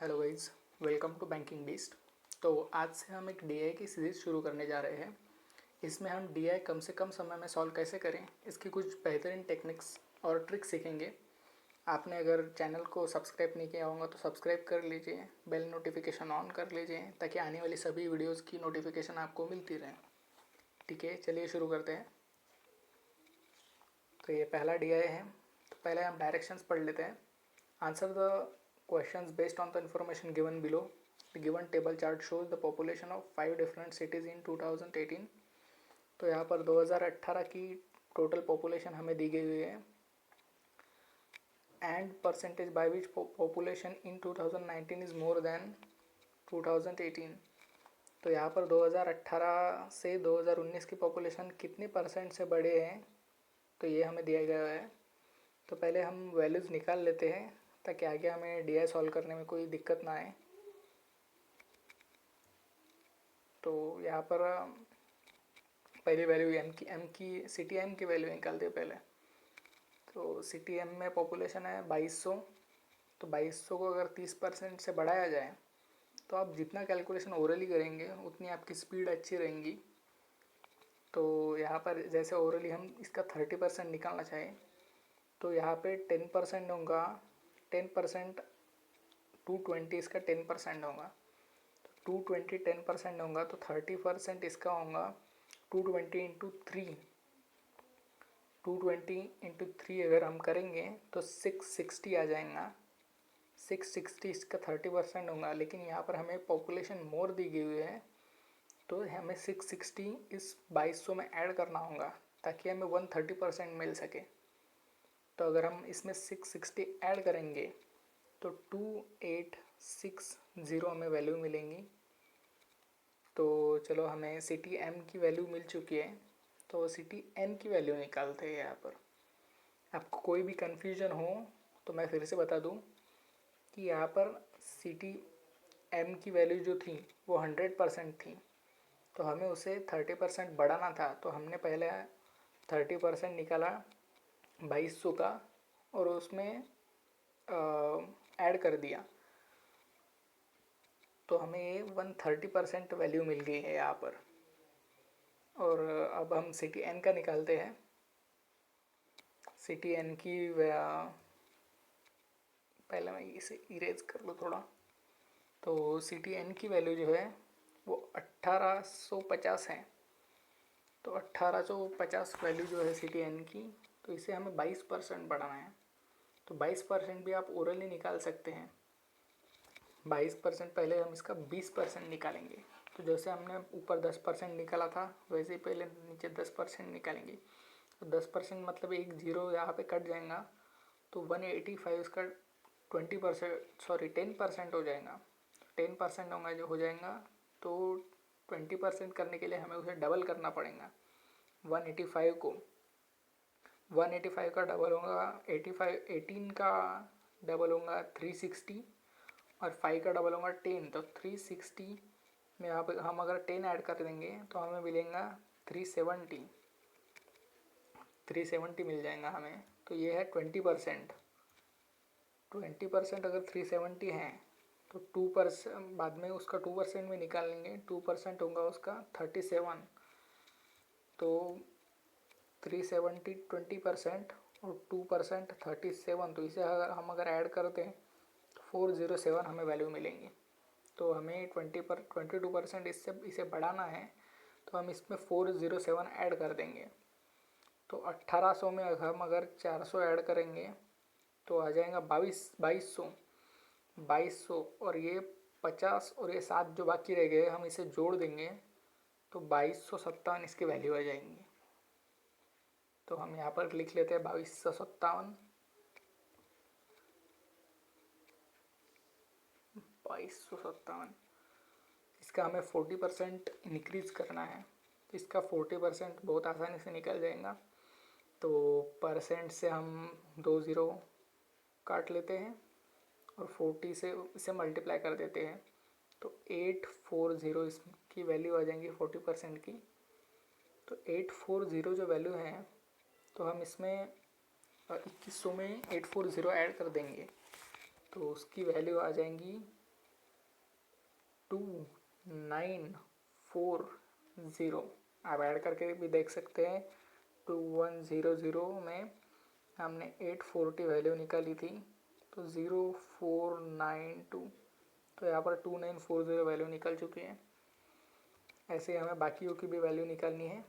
Hello guys, welcome to banking beast. तो आज से हम एक डीआई की सीरीज़ शुरू करने जा रहे हैं। इसमें हम डीआई कम से कम समय में सॉल्व कैसे करें, इसकी कुछ बेहतरीन टेक्निक्स और ट्रिक्स सीखेंगे। आपने अगर चैनल को सब्सक्राइब नहीं किया होगा तो सब्सक्राइब कर लीजिए, बेल नोटिफिकेशन ऑन कर लीजिए ताकि आने वाली सभी वीडियोज़ की नोटिफिकेशन आपको मिलती रहे। ठीक है, चलिए शुरू करते हैं। तो ये पहला डीआई है। तो पहले हम डायरेक्शंस पढ़ लेते हैं। Answer the questions based on the information given below. The given table chart shows the population of 5 different cities in 2018. तो यहाँ पर 2018 की टोटल पॉपुलेशन हमें दी गई हुई है and percentage by which population in 2019 is more than 2018। तो यहाँ पर 2018 से 2019 की पॉपुलेशन कितने परसेंट से बढ़े हैं तो ये हमें दिया गया है। तो पहले हम वैल्यूज़ निकाल लेते हैं ताकि आगे हमें डीआई सॉल्व करने में कोई दिक्कत ना आए। तो यहाँ पर पहली वैल्यू एम की सिटी एम की वैल्यू निकालते हैं पहले। तो सिटी एम में पॉपुलेशन है 2200। तो 2200 को अगर 30% से बढ़ाया जाए तो आप जितना कैलकुलेशन ओरली करेंगे उतनी आपकी स्पीड अच्छी रहेंगी। तो यहाँ पर जैसे ओरली हम इसका 30% निकालना चाहें तो यहाँ पे 10% होगा। 10% 220 इसका 10% होगा। 220 10% होगा तो 30% इसका होगा 220 इंटू 3। 220 इंटू 3 अगर हम करेंगे तो 660 आ जाएगा। 660 इसका 30% होगा, लेकिन यहाँ पर हमें पॉपुलेशन मोर दी गई हुई है तो हमें 660 इस 2200 में ऐड करना होगा ताकि हमें 130% मिल सके। तो अगर हम इसमें 660 ऐड करेंगे तो 2860 हमें वैल्यू मिलेंगी। तो चलो, हमें सिटी एम की वैल्यू मिल चुकी है तो सिटी एन की वैल्यू निकालते हैं। यहाँ पर आपको कोई भी कन्फ्यूजन हो तो मैं फिर से बता दूं कि यहाँ पर सिटी एम की वैल्यू जो थी वो 100% थी, तो हमें उसे 30% बढ़ाना था। तो हमने पहले 30% निकाला 2200 का और उसमें ऐड कर दिया, तो हमें ये 130% वैल्यू मिल गई है यहाँ पर। और अब हम सिटी एन का निकालते हैं। सिटी एन की पहले मैं इसे इरेज कर लूँ थोड़ा। तो सिटी एन की वैल्यू जो है वो 1850 है। तो 1850 वैल्यू जो है सिटी एन की, तो इसे हमें 22% बढ़ाना है। तो 22% भी आप ओरली निकाल सकते हैं। 22% पहले हम इसका 20% निकालेंगे। तो जैसे हमने ऊपर 10% निकाला था वैसे ही पहले नीचे 10% निकालेंगे। तो 10% मतलब एक जीरो यहाँ पे कट जाएगा तो 185 इसका 10% हो जाएगा। 10% होगा जो हो जाएगा तो 20% करने के लिए हमें उसे डबल करना पड़ेगा। 185 को 185 का डबल होगा 18 का डबल होगा 360 और 5 का डबल होगा 10। तो 360 में यहाँ पे हम अगर 10 ऐड कर देंगे तो हमें मिलेगा 370 मिल जाएगा हमें। तो ये है 20%। 20% अगर 370 है तो 2% बाद में उसका 2% में निकाल लेंगे। 2% होगा उसका 37। तो 370 20% और 2% 37। तो इसे अगर हम ऐड करते हैं तो 407 हमें वैल्यू मिलेंगी। तो हमें 22% इसे बढ़ाना है तो हम इसमें 407 ऐड कर देंगे। तो 1800 में हम अगर 400 ऐड करेंगे तो आ जाएगा 2200 और ये 50 और ये 7 जो बाकी रह गए हम इसे जोड़ देंगे तो 2257 इसकी वैल्यू आ जाएंगी। तो हम यहाँ पर लिख लेते हैं 2257। 2257 इसका हमें 40% इंक्रीज़ करना है। तो इसका 40% बहुत आसानी से निकल जाएगा। तो परसेंट से हम 2 ज़ीरो काट लेते हैं और 40 से इसे मल्टीप्लाई कर देते हैं तो 840 इसकी वैल्यू आ जाएंगी 40% की। तो 840 जो वैल्यू है तो हम इसमें 2100 में 840 ऐड कर देंगे तो उसकी वैल्यू आ जाएंगी 2940। आप ऐड करके भी देख सकते हैं। 2100 में हमने 840 वैल्यू निकाली थी, तो 0492, तो यहाँ पर 2940 वैल्यू निकल चुकी है। ऐसे हमें बाकियों की भी वैल्यू निकालनी है।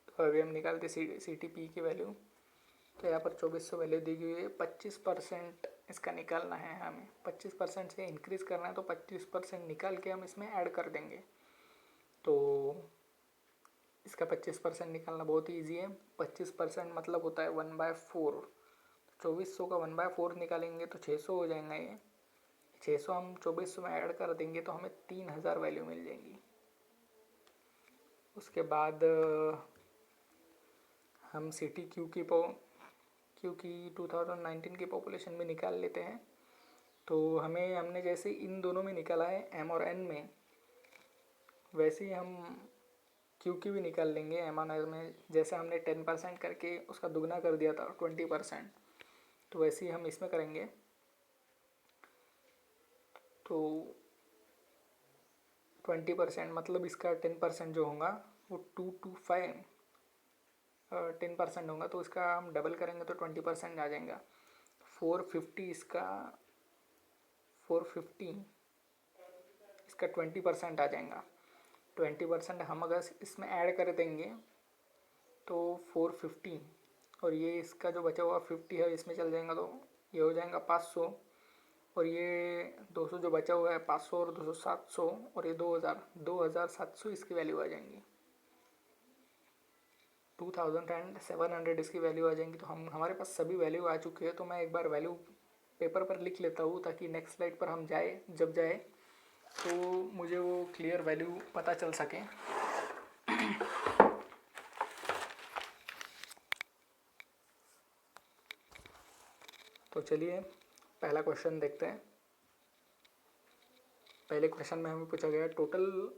तो अभी हम निकालते सी टी पी की वैल्यू। तो यहाँ पर 2400 वैल्यू दी गई है। 25% इसका निकालना है हमें। 25% से इंक्रीज़ करना है, तो 25% निकाल के हम इसमें ऐड कर देंगे। तो इसका 25% निकालना बहुत ही ईजी है। 25% मतलब होता है 1/4। 2400 का 1/4 निकालेंगे तो 600 हो जाएगा। ये 600 हम 2400 में ऐड कर देंगे तो हमें 3000 वैल्यू मिल जाएगी। उसके बाद हम सी टी क्यू की 2019 की पॉपुलेशन में निकाल लेते हैं। तो हमने जैसे इन दोनों में निकाला है एम और एन में, वैसे ही हम क्यू की भी निकाल लेंगे एम और एन में। जैसे हमने 10% करके उसका दुगना कर दिया था 20%, तो वैसे ही हम इसमें करेंगे। तो 20% मतलब इसका 10% जो होगा वो 225 10% होगा, तो इसका हम डबल करेंगे तो 20% आ जाएगा। 450 इसका 450 इसका 20% आ जाएगा। 20% हम अगर इसमें ऐड कर देंगे तो 450, और ये इसका जो बचा हुआ 50 है इसमें चल जाएगा, तो ये हो जाएगा 500, और ये 200 जो बचा हुआ है 500 और 200 700, और ये 2700 इसकी वैल्यू आ जाएंगी। 2700 इसकी वैल्यू आ जाएंगी। तो हमारे पास सभी वैल्यू आ चुकी है। तो मैं एक बार वैल्यू पेपर पर लिख लेता हूँ, ताकि नेक्स्ट स्लाइड पर हम जब जाए तो मुझे वो क्लियर वैल्यू पता चल सके। तो चलिए पहला क्वेश्चन देखते हैं। पहले क्वेश्चन में हमें पूछा गया total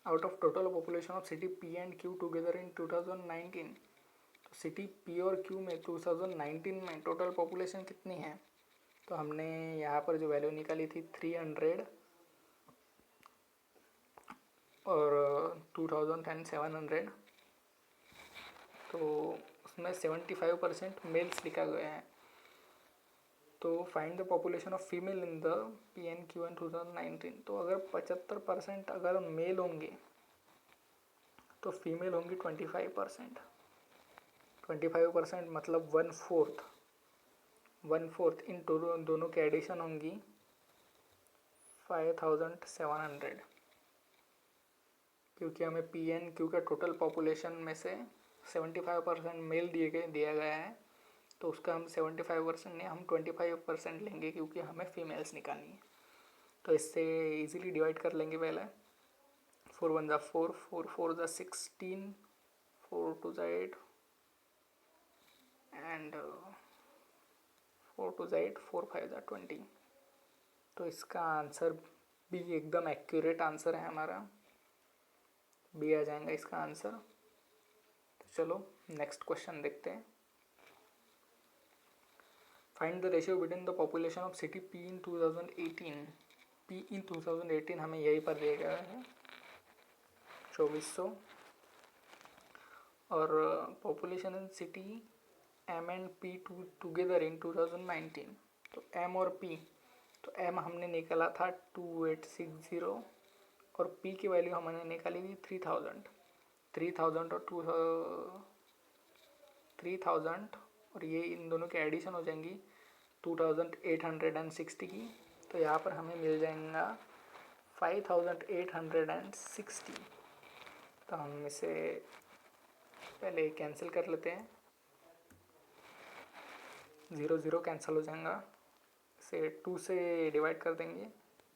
out of total population of city P and Q together in 2019। तो सिटी पी और क्यू में 2019 में टोटल पॉपुलेशन कितनी है। तो हमने यहाँ पर जो वैल्यू निकाली थी 300 और 2010 700, तो उसमें 75% मेल्स लिखा गया है। तो find the population of female in the P N Q N 2019। तो अगर 75% अगर मेल होंगे तो फीमेल होंगी 25%। 25% मतलब 1/4 इन दोनों के एडिशन होंगी 5700, क्योंकि हमें पी एन क्यू का टोटल पॉपुलेशन में से 75% मेल दिया गया है। तो उसका हम 75% नहीं, हम 25% लेंगे, क्योंकि हमें फीमेल्स निकालनी है। तो इससे इजीली डिवाइड कर लेंगे। पहले 4 1 ज़ा 4, 4 4 ज़ा 16, 4 2 ज़ा 8 एंड 4 2 ज़ा 8, 4 5 ज़ा 20। तो इसका आंसर भी एकदम एक्यूरेट आंसर है हमारा, बी आ जाएगा इसका आंसर। तो चलो नेक्स्ट क्वेश्चन देखते हैं। Find the ratio between the population of city P in 2018। P in 2018 हमें यहीं पर दिया गया है 2400, और population in city M and P together in 2019। तो एम और पी, तो एम हमने निकाला था 2860, और पी की वैल्यू हमने निकाली थी 3000 और 3000, और ये इन दोनों के एडिशन हो जाएंगी 2860 की। तो यहाँ पर हमें मिल जाएगा 5860। तो हम इसे पहले कैंसिल कर लेते हैं। 0 0 कैंसिल हो जाएगा, इसे 2 से डिवाइड कर देंगे,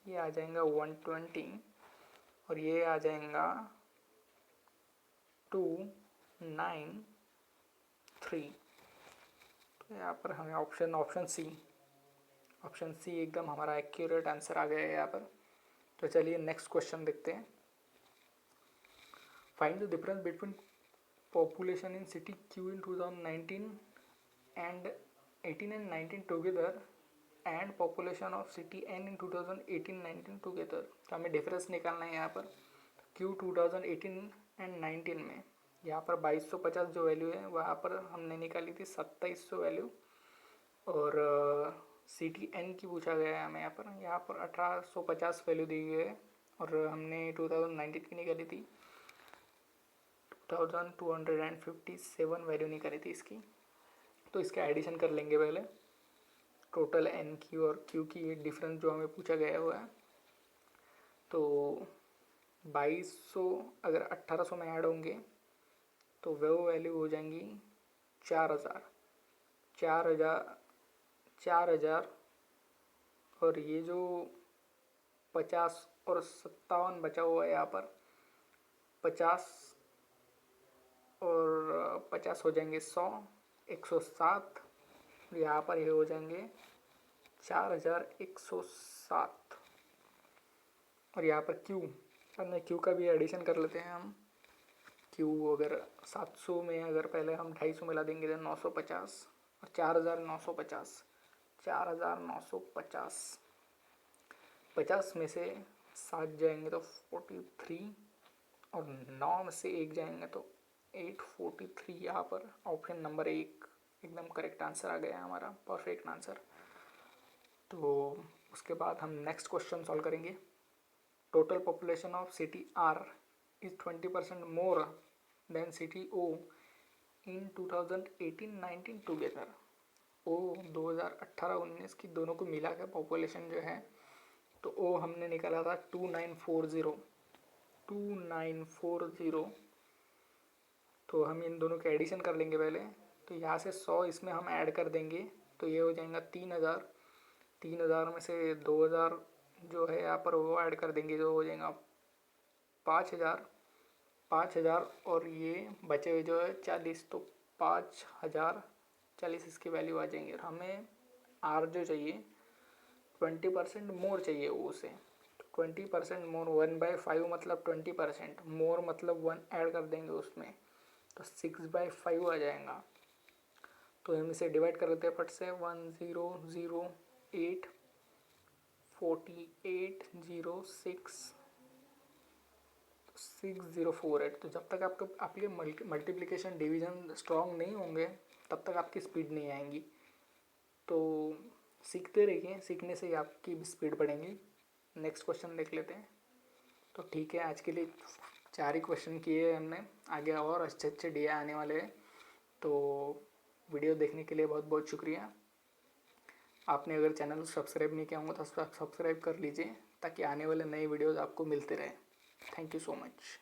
ये आ जाएगा 120, और ये आ जाएगा 293। तो यहाँ पर हमें ऑप्शन सी एकदम हमारा एक्यूरेट आंसर आ गया है यहाँ पर। तो चलिए नेक्स्ट क्वेश्चन देखते हैं। Find the difference between population in city Q in 2019 and 18 and 19 together and population of city N in 2018-19 together. तो हमें डिफरेंस निकालना है यहाँ पर। क्यों 2018 एंड 19 में यहाँ पर 2250 जो वैल्यू है वहाँ पर हमने निकाली थी 2700 वैल्यू, और सिटी एन की पूछा गया है हमें यहाँ पर 1850 वैल्यू दी गई है, और हमने 2019 की निकाली थी 2257 वैल्यू निकाली थी इसकी। तो इसका एडिशन कर लेंगे पहले, टोटल एन की और क्यू की ये डिफरेंस जो हमें पूछा गया हुआ है। तो 2200 अगर 1800 में ऐड होंगे तो वो वैल्यू हो जाएंगी 4000 और ये जो 50 और 57 बचा हुआ है यहाँ पर, 50 और 50 हो जाएंगे 100, 107, यहाँ पर ये हो जाएंगे 4107। और यहाँ पर क्यू, हमने क्यू का भी एडिशन कर लेते हैं हम। क्यू अगर 700 में अगर पहले हम 250 मिला देंगे तो 950, और 4950, 4950, 50 में से 7 जाएंगे तो 43, और 9 में से 1 जाएंगे तो 843। यहाँ पर ऑप्शन नंबर 1 एकदम करेक्ट आंसर आ गया हमारा, परफेक्ट आंसर। तो उसके बाद हम नेक्स्ट क्वेश्चन सॉल्व करेंगे। Total population of city R is 20% more than city O in 2018-19 together. O 2018-19 की दोनों को मिला के पॉपुलेशन जो है, तो ओ हमने निकाला था 2940। तो हम इन दोनों के एडिशन कर लेंगे पहले। तो यहाँ से 100 इसमें हम ऐड कर देंगे तो ये हो जाएगा 3000। 3000 में से 2000 जो है यहाँ पर वो ऐड कर देंगे, जो हो जाएगा 5000 और ये बचे हुए जो है 40, तो 5000 40 इसकी वैल्यू आ जाएंगी। और हमें आर जो चाहिए 20% मोर चाहिए वो से, 20% मोर 1/5 मतलब 20%, मोर मतलब 1 ऐड कर देंगे उसमें, तो 6/5 आ जाएगा। तो हम इसे डिवाइड कर लेते हैं फट से, 1008 4806 6048। तो जब तक आपके मल्टीप्लिकेशन डिवीज़न स्ट्रॉन्ग नहीं होंगे तब तक आपकी स्पीड नहीं आएंगी। तो सीखते रहिए, सीखने से ही आपकी स्पीड बढ़ेंगी। नेक्स्ट क्वेश्चन देख लेते हैं। तो ठीक है, आज के लिए 4 ही क्वेश्चन किए हमने, आगे और अच्छे अच्छे डे आने वाले हैं। तो वीडियो देखने के लिए बहुत बहुत शुक्रिया। आपने अगर चैनल सब्सक्राइब नहीं किया होगा तो सब्सक्राइब कर लीजिए ताकि आने वाले नए वीडियोज़ आपको मिलते रहे। Thank you so much.